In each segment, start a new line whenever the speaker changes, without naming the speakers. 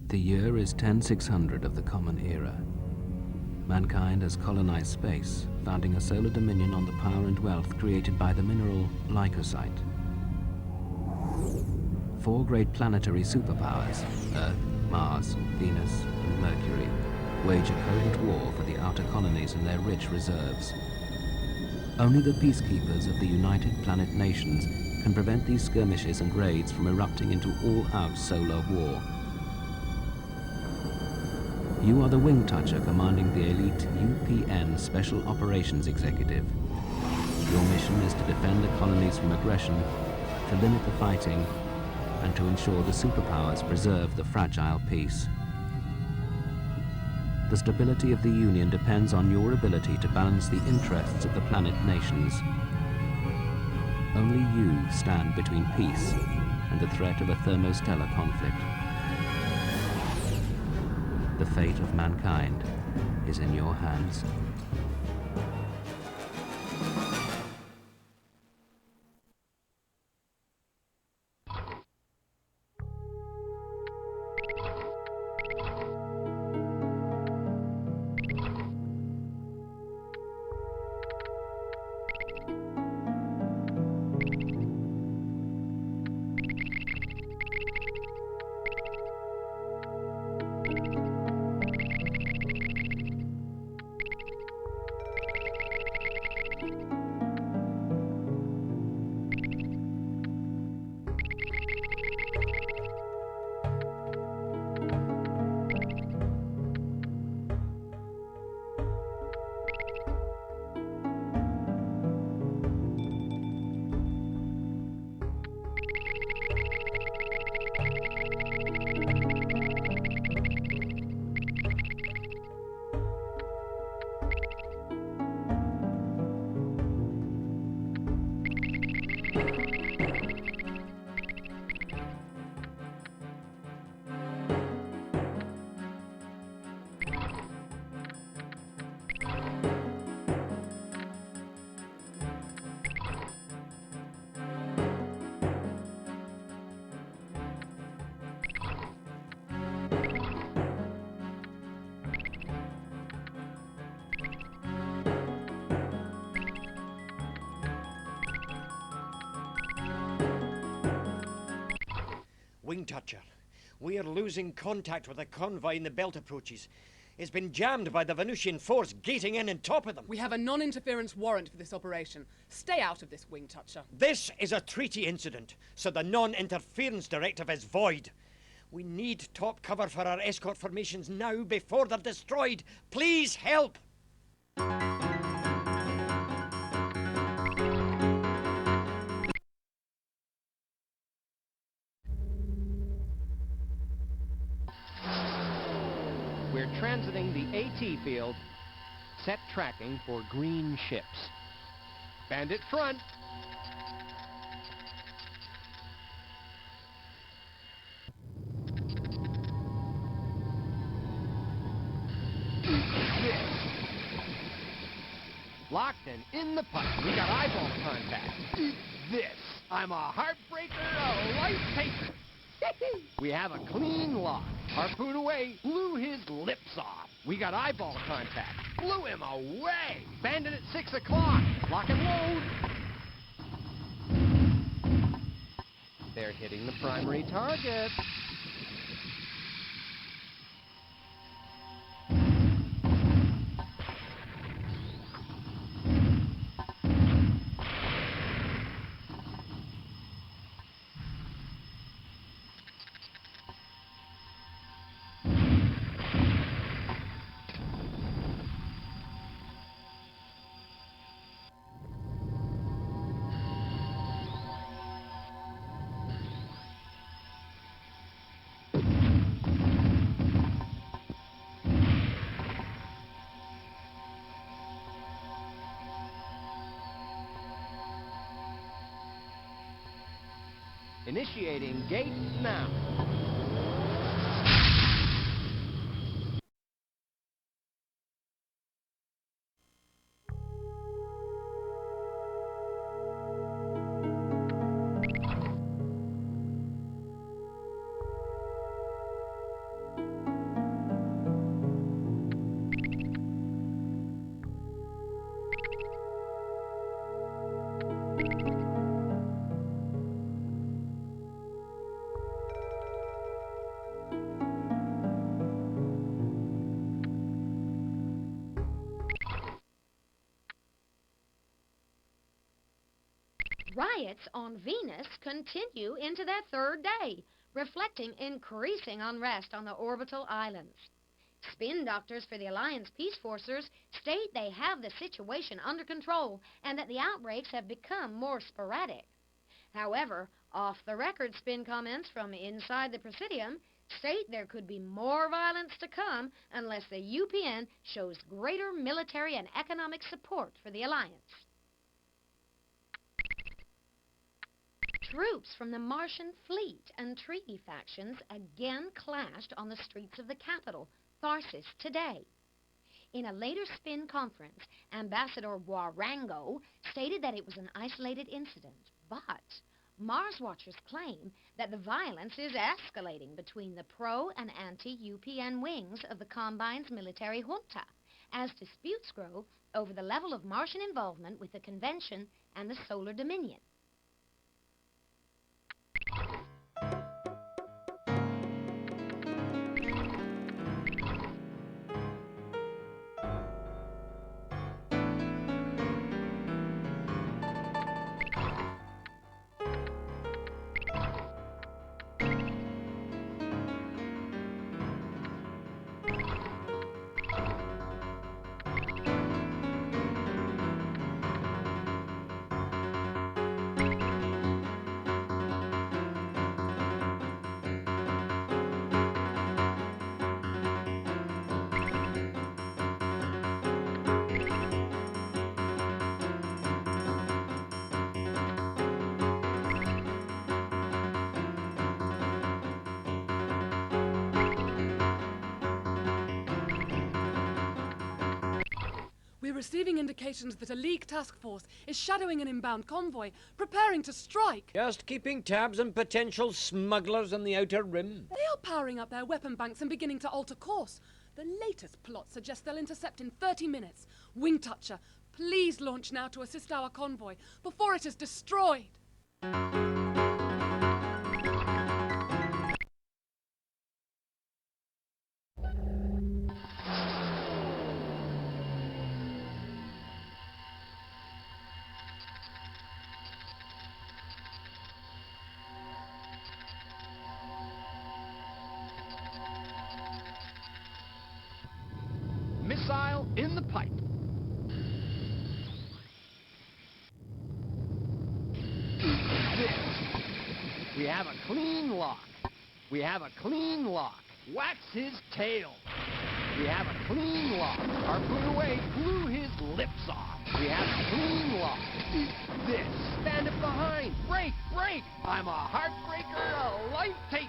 The year is 10600 of the Common Era. Mankind has colonized space, founding a solar dominion on the power and wealth created by the mineral lycosite. 4 great planetary superpowers, Earth, Mars, Venus, and Mercury, wage a covert war for the outer colonies and their rich reserves. Only the peacekeepers of the United Planet Nations can prevent these skirmishes and raids from erupting into all-out solar war. You are the Wing Toucher commanding the elite UPN Special Operations Executive. Your mission is to defend the colonies from aggression, to limit the fighting, and to ensure the superpowers preserve the fragile peace. The stability of the Union depends on your ability to balance the interests of the planet nations. Only you stand between peace and the threat of a thermostellar conflict. The fate of mankind is in your hands.
Wing Toucher, we are losing contact with the convoy in the belt approaches. It's been jammed by the Venusian force gating in on top of them.
We have a non-interference warrant for this operation. Stay out of this, Wing Toucher.
This is a treaty incident, so the non-interference directive is void. We need top cover for our escort formations now before they're destroyed. Please help!
We're transiting the AT field. Set tracking for green ships. Bandit front. Locked and in the puck. We got eyeball contact. This. I'm a heartbreaker, a life taker. We have a clean lock. Harpoon away, blew his lips off. We got eyeball contact. Blew him away. Bandit at 6 o'clock. Lock and load. They're hitting the primary target. Initiating gate now.
riots on Venus continue into their third day, reflecting increasing unrest on the orbital islands. Spin doctors for the Alliance Peace Forcers state they have the situation under control and that the outbreaks have become more sporadic. However, off-the-record spin comments from inside the Presidium state there could be more violence to come unless the UPN shows greater military and economic support for the Alliance. Troops from the Martian fleet and treaty factions again clashed on the streets of the capital, Tharsis, today. In a later spin conference, Ambassador Warango stated that it was an isolated incident, but Mars watchers claim that the violence is escalating between the pro- and anti-UPN wings of the Combine's military junta, as disputes grow over the level of Martian involvement with the Convention and the Solar Dominion.
We're receiving indications that a League task force is shadowing an inbound convoy, preparing to strike.
Just keeping tabs on potential smugglers on the outer rim.
They are powering up their weapon banks and beginning to alter course. The latest plot suggests they'll intercept in 30 minutes. Wing Toucher, please launch now to assist our convoy before it is destroyed.
Missile in the pipe. We have a clean lock. We have a clean lock. Wax his tail. We have a clean lock. Harpoon away, blew his lips off. We have a clean lock. Eat this. Stand it behind. Break, break. I'm a heartbreaker, a life taker.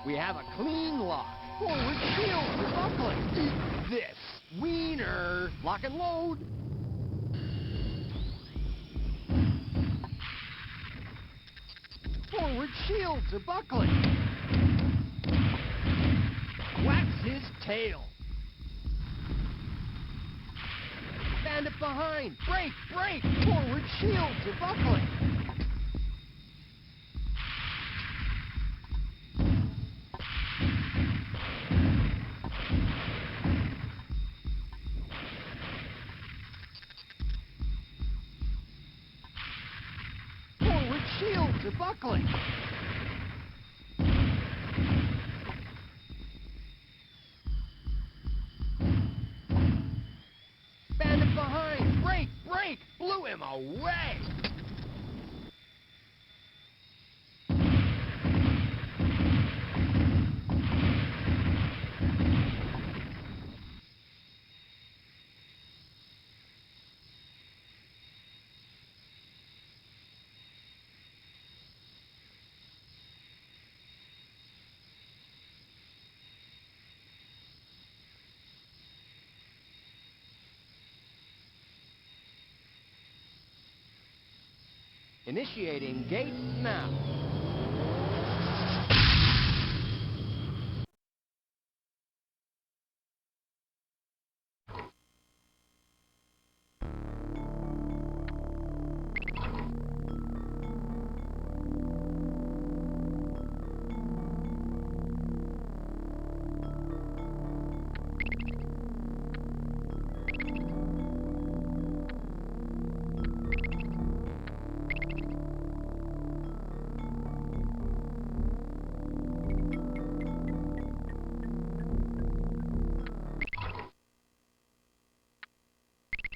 We have a clean lock. Forward shield for buckling. Eat this. Wiener. Lock and load. Forward shields are buckling. Wax his tail. Stand it behind. Break, break. Forward shields are buckling. Forward shields are buckling. Bandit behind! Break! Break! Blew him away! Initiating gate now.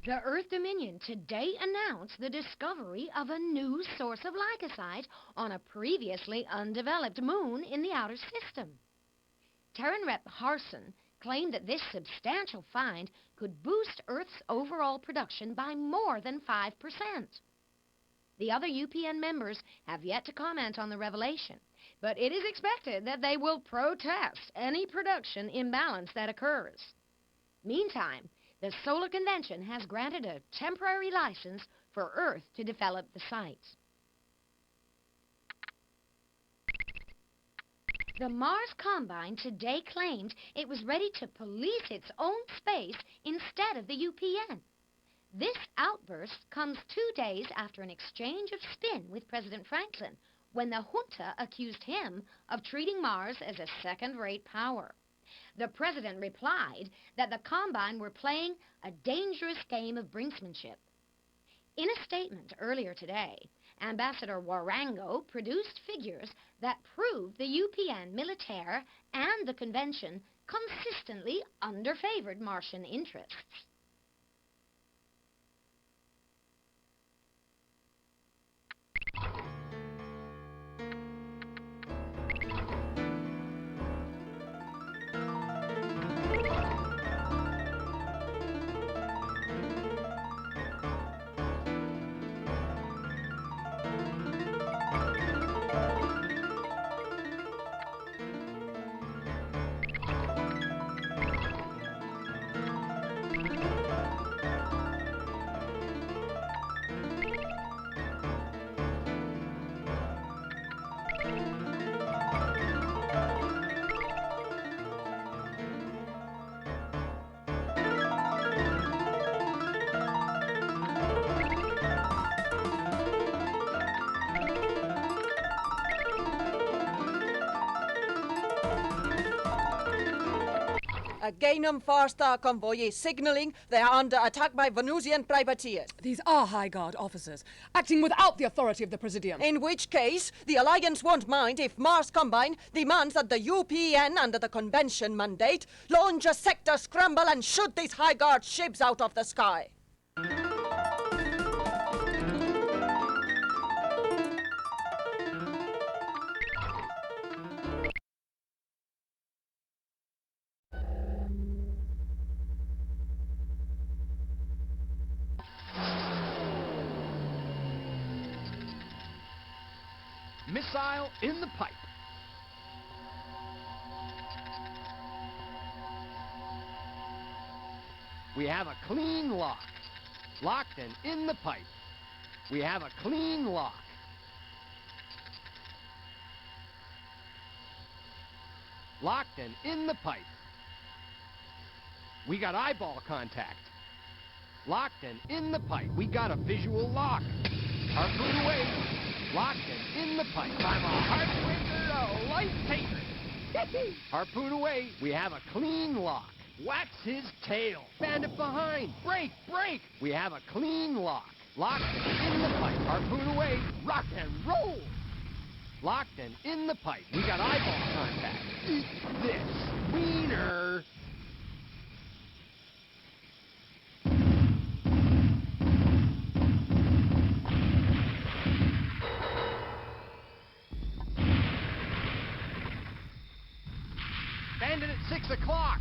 The Earth Dominion today announced the discovery of a new source of lycosite on a previously undeveloped moon in the outer system. Terran Rep Harson claimed that this substantial find could boost Earth's overall production by more than 5%. The other UPN members have yet to comment on the revelation, but it is expected that they will protest any production imbalance that occurs. Meantime, the Solar Convention has granted a temporary license for Earth to develop the site. The Mars Combine today claimed it was ready to police its own space instead of the UPN. This outburst comes 2 days after an exchange of spin with President Franklin, when the junta accused him of treating Mars as a second-rate power. The president replied that the Combine were playing a dangerous game of brinksmanship. In a statement earlier today, Ambassador Warango produced figures that proved the UPN militaire and the convention consistently underfavored Martian interests.
A Gainum Far-Star convoy is signaling they are under attack by Venusian privateers.
These are High Guard officers, acting without the authority of the Presidium.
In which case, the Alliance won't mind if Mars Combine demands that the UPN, under the Convention mandate, launch a sector scramble and shoot these High Guard ships out of the sky.
Missile in the pipe. We have a clean lock. Locked and in the pipe. We have a clean lock. Locked and in the pipe. We got eyeball contact. Locked and in the pipe. We got a visual lock. Harpoon away. Locked and in the pipe. I'm a heartbreaker, a life taker. Harpoon away. We have a clean lock. Wax his tail. Bandit behind. Break, break. We have a clean lock. Locked and in the pipe. Harpoon away. Rock and roll. Locked and in the pipe. We got eyeball contact. Eat this. Wiener. Bandit at 6 o'clock.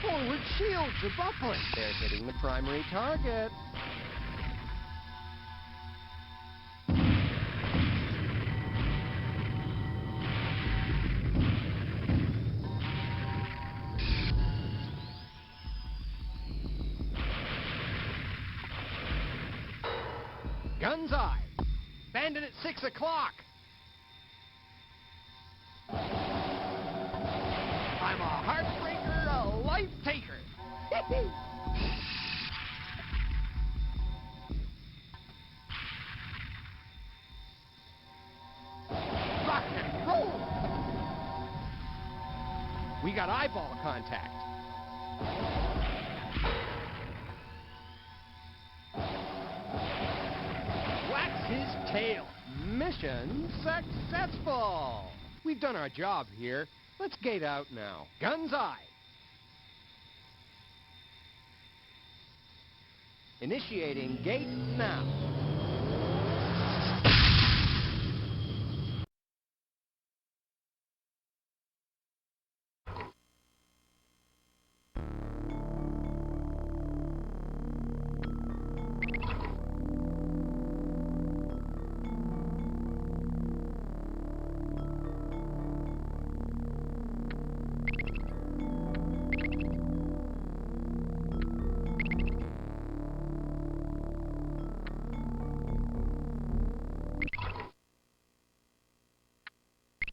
Forward shields are buckling. They're hitting the primary target. Guns eye. Bandit at 6 o'clock. I'm a heartbreaker, a life taker. Rock and roll. We got eyeball contact. Wax his tail. Mission successful. We've done our job here. Let's gate out now. Guns eye. Initiating gate now.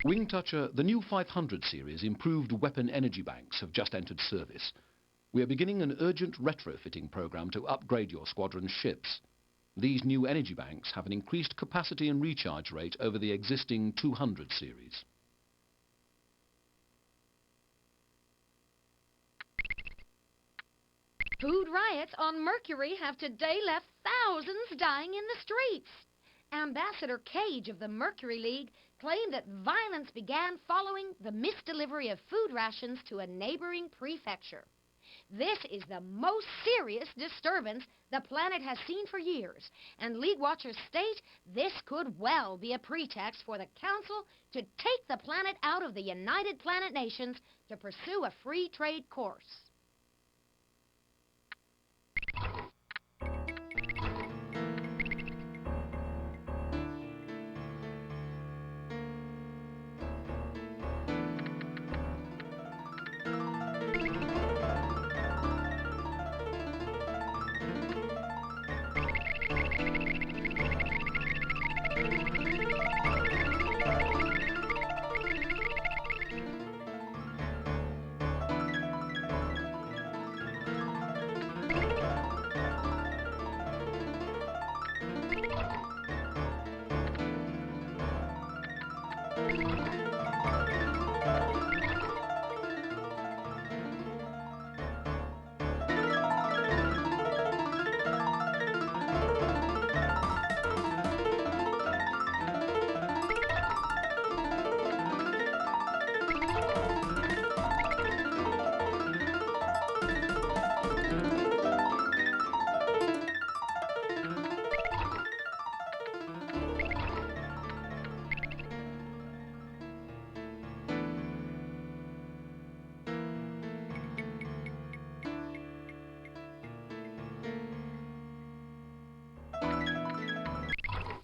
Wing Toucher, the new 500 series improved weapon energy banks have just entered service. We are beginning an urgent retrofitting program to upgrade your squadron's ships. These new energy banks have an increased capacity and recharge rate over the existing 200 series.
Food riots on Mercury have today left thousands dying in the streets. Ambassador Cage of the Mercury League claimed that violence began following the misdelivery of food rations to a neighboring prefecture. This is the most serious disturbance the planet has seen for years, and League watchers state this could well be a pretext for the Council to take the planet out of the United Planet Nations to pursue a free trade course.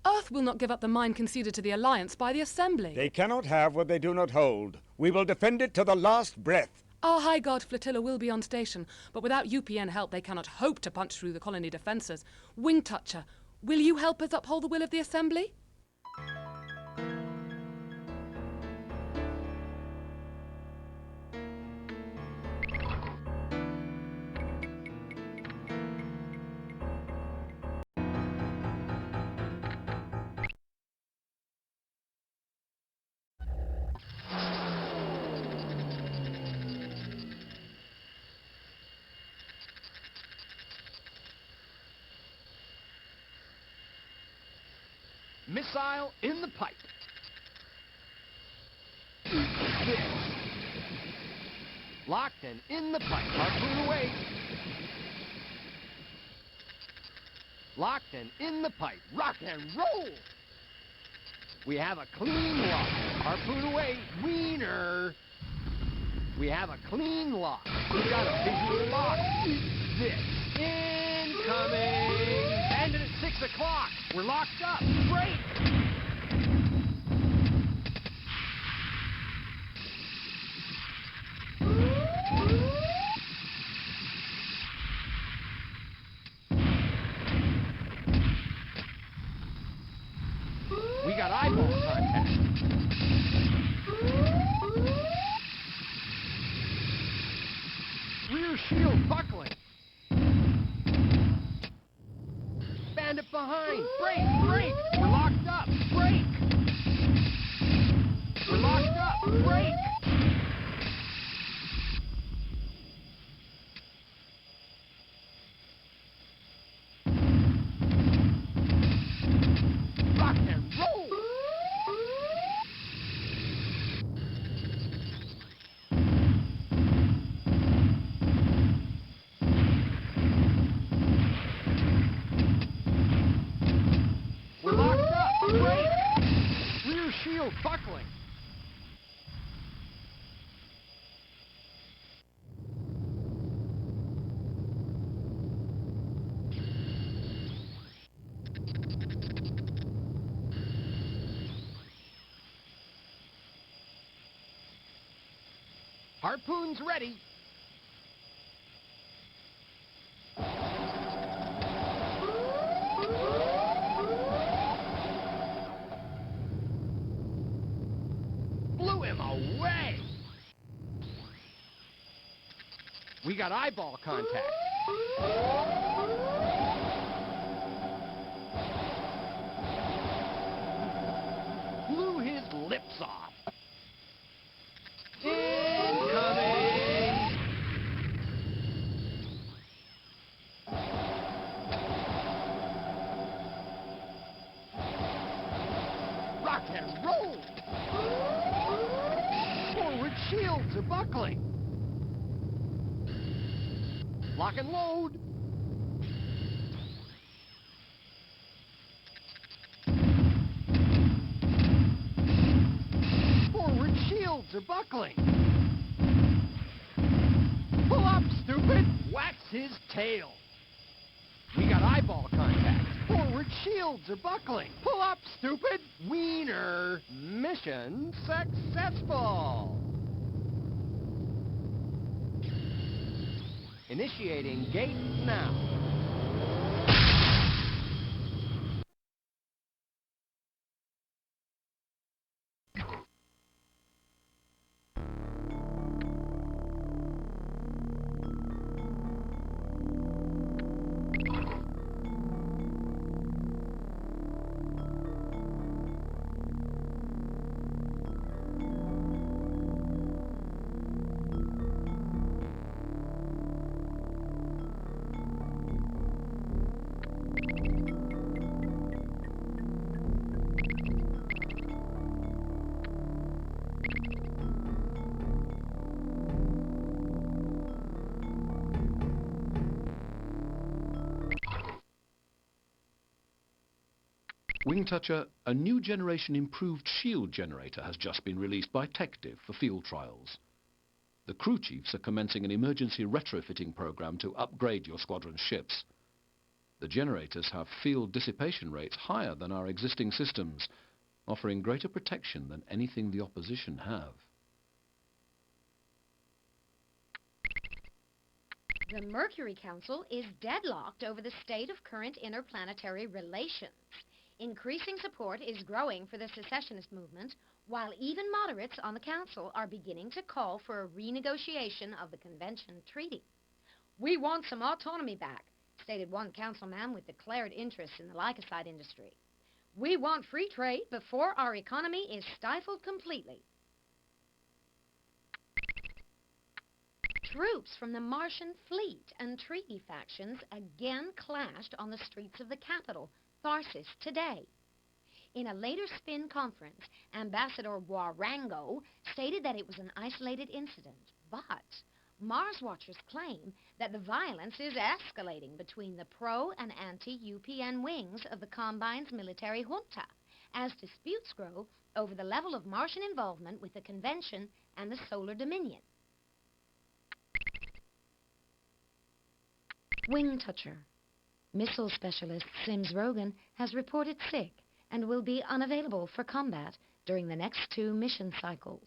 Earth will not give up the mine conceded to the Alliance by the Assembly.
They cannot have what they do not hold. We will defend it to the last breath.
Our High Guard flotilla will be on station, but without UPN help they cannot hope to punch through the colony defences. Wing Toucher, will you help us uphold the will of the Assembly?
Missile in the pipe. This. Locked and in the pipe. Harpoon away. Locked and in the pipe. Rock and roll. We have a clean lock. Harpoon away. Wiener. We have a clean lock. We've got a visual lock. This. Incoming. Ended at 6 o'clock. We're locked up. Break. We got eyeball contact. Rear shield buckling. Bandit behind. Break, break. We're locked up. Break. We're locked up. Break. Rock and roll. still buckling. Harpoon's ready. Blew him away. We got eyeball contact. Blew his lips off. Incoming! Rock and roll! Forward shields are buckling. Lock and load. Forward shields are buckling. Pull up, stupid! Wax his tail. We got eyeball contact. Forward shields are buckling. Pull up, stupid! Wiener. Mission successful. Initiating gate now.
Wing Toucher, a new generation improved shield generator has just been released by TechDiv for field trials. The crew chiefs are commencing an emergency retrofitting program to upgrade your squadron's ships. The generators have field dissipation rates higher than our existing systems, offering greater protection than anything the opposition have.
The Mercury Council is deadlocked over the state of current interplanetary relations. Increasing support is growing for the secessionist movement, while even moderates on the council are beginning to call for a renegotiation of the convention treaty. "We want some autonomy back," stated one councilman with declared interest in the lycoside industry. "We want free trade before our economy is stifled completely." Troops from the Martian fleet and treaty factions again clashed on the streets of the capital, Tharsis, today. In a later spin conference, Ambassador Warango stated that it was an isolated incident, but Mars watchers claim that the violence is escalating between the pro- and anti-UPN wings of the Combine's military junta, as disputes grow over the level of Martian involvement with the Convention and the Solar Dominion. Wing Toucher. Missile specialist Sims Rogan has reported sick and will be unavailable for combat during the next 2 mission cycles.